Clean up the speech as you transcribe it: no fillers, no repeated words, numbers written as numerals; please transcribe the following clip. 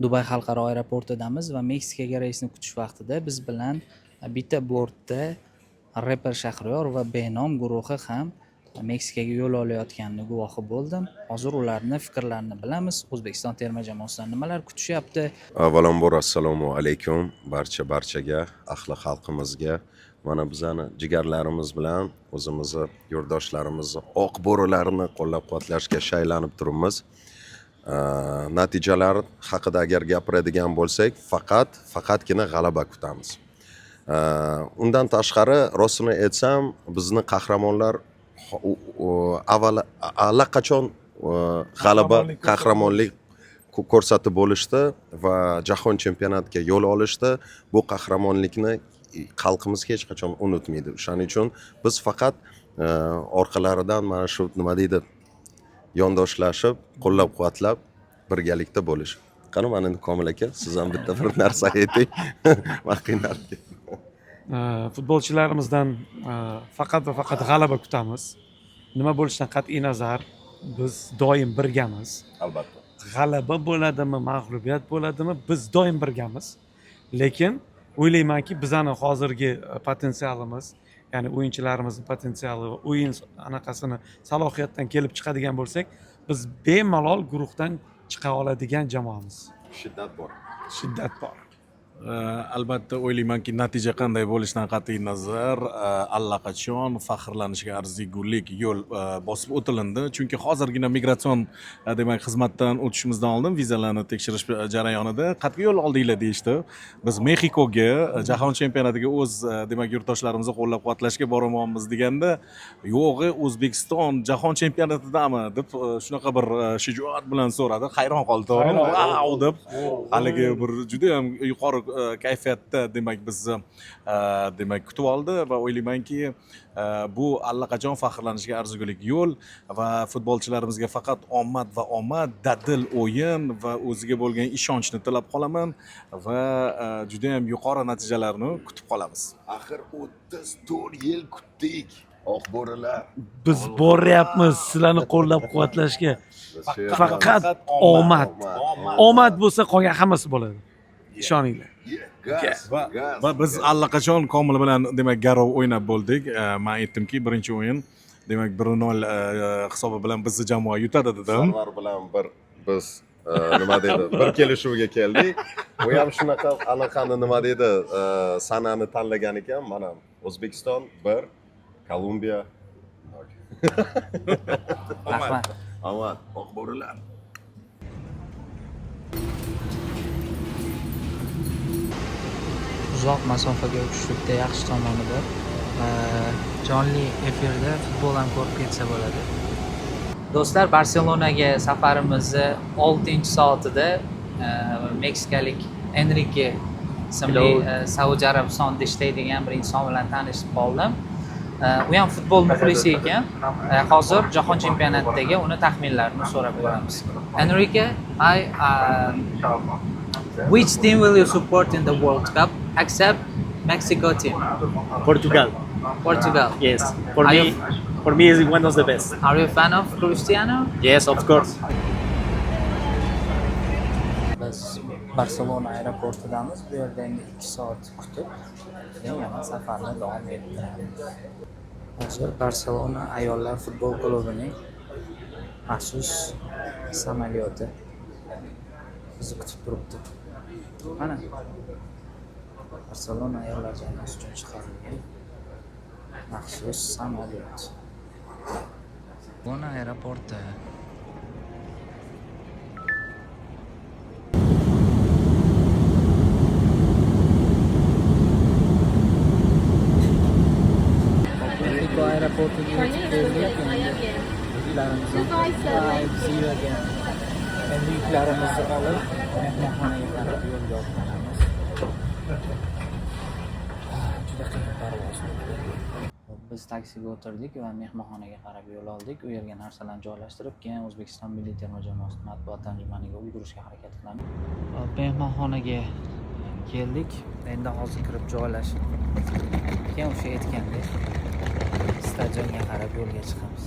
Dubay xalqaro aeroportidamiz va Meksikaga reysni kutish vaqtida biz bilan bitta bortda reper Shahriyor va Benom guruhi ham Meksikaga yo'l olayotganini guvohi bo'ldim. Hozir ularning fikrlarini bilamiz. O'zbekiston terma jamoasidan nimalar kutishyapti? Avvalambor assalomu alaykum barchaga, ahli xalqimizga. Mana bizani jigarlarimiz bilan o'zimizni yurtdoshlarimizni oq bo'rilarini qo'llab-quvvatlashga shaylanib turibmiz. Natijalar haqida agar gapiradigan bo'lsak, faqatgina g'alaba kutamiz. Undan tashqari rostini aytsam, bizni qahramonlar allaqachon g'alaba, qahramonlik ko'rsatib bo'lishdi va jahon chempionatiga yo'l olishdi. Bu qahramonlikni xalqimiz hech qachon unutmaydi. Shuning uchun biz faqat orqalaridan mana shu nima deydi, yondoshlashib, qo'llab-quvvatlab birgalikda bo'lish. Qani mana endi Komil aka, siz ham bitta bir narsa ayting. Vaqtingiz futbolchilarimizdan faqat va faqat g'alaba kutamiz. Nima bo'lishidan qat'iy nazar, biz doim birgamiz. Albatta. G'alaba bo'ladimi, mag'lubiyat bo'ladimi, biz doim birgamiz. Lekin o'ylaymanki, bizning hozirgi potensialimiz, ya'ni o'yinchilarimizning potensiali va o'yin anaqasini salohiyatdan kelib chiqadigan bo'lsak, biz bemalol guruhdan chiqa oladigan jamoamiz. Shiddat bor. Shiddat bor. Albatta o'ylaymanki, natija qanday bo'lishidan qat'iy nazar allaqachon faxrlanishga arzigulik yo'l bosib o'tilindi. Chunki hozirgina migratsion demak xizmatdan o'tishimizdan oldin vizalarni tekshirish jarayonida qat'iy yo'l oldinglar deyishdi. Biz Mexikoga jahon chempionatiga o'z demak yurtdoshlarimizni qo'llab-quvvatlashga boramoqmiz deganda, yo'g'i O'zbekiston jahon chempionatidami deb shunaqa bir shijoat bilan so'radi. Hayron qoldi. Vau deb haligi bir juda ham yuqori kayfiyatda demak bizni demak kutib oldi va o'ylaymanki, bu allaqachon faxrlanishga arzigulik yo'l va futbolchilarimizga faqat omad, dadil o'yin va o'ziga bo'lgan ishonchni tilab qolaman va juda ham yuqori natijalarni kutib qolamiz. Axir 34 yil kutdik. Oq bo'rilar. Biz boryapmiz sizlarni qo'llab-quvvatlashga. Faqat omad bo'lsa qolgan hammasi bo'ladi. Ishoninglar. Va biz allaqachon Komil bilan demak garov o'ynab bo'ldik. Men aytdimki, birinchi o'yin demak 1-0 hisobi bilan bizni jamoa yutadi dedim. Sarvar bilan biz nima deydi, bir kelishuvga keldik. Bu ham shunaqa anaqani nima deydi, sanani tanlagan ekan. Mana O'zbekiston 1, Kolumbiya. Rahmat. Omad, oq bo'rilar. Uzoq masofaga uchishlikda yaxshi tomoni bor. Jonli efirda futbol ham ko'rib ketsa bo'ladi. Do'stlar, Barselonaga safarimizni 6-soatida meksikalik Enrique ismli Saudiya Arabistonida ishlaydigan bir inson bilan tanishib qoldim. U ham futbol muxlisi ekan. Hozir jahon chempionatidagi uni taxminlarini so'rab ko'ramiz. Enrique, which team will you support in the World Cup except Mexico team? Portugal. Yes. For me is one of the best. Are you a fan of Cristiano? Yes, of course. Biz Barselona aeroportidamiz. Bu yerda endi 2 soat kutib, yana safarni davom ettiramiz. Hozir Barselona ayollar futbol klubining maxsus samolyoti bizni kutib turibdi. Mana Barselona ayollar jamoasi uchun chiqarilgan maxsus samolyot. Barselona aeroporti. Mexico aeroportiga yetib keldik. Endi yuklarimizni olib mehmonxonaga qarab yo'lga otlanamiz. Juda qiyin parvoz bo'ldi. Biz taksiga o'tirdik va mehmonxonaga qarab yo'l oldik. U yerga narsalarni joylashtirib, keyin O'zbekiston milliy terma jamoasi matbuot anjumaniga ulgurishga harakat qilamiz. Mehmonxonaga keldik. Endi hozir kirib joylashib, keyin o'sha aytgandek stadionga qarab yo'lga chiqamiz.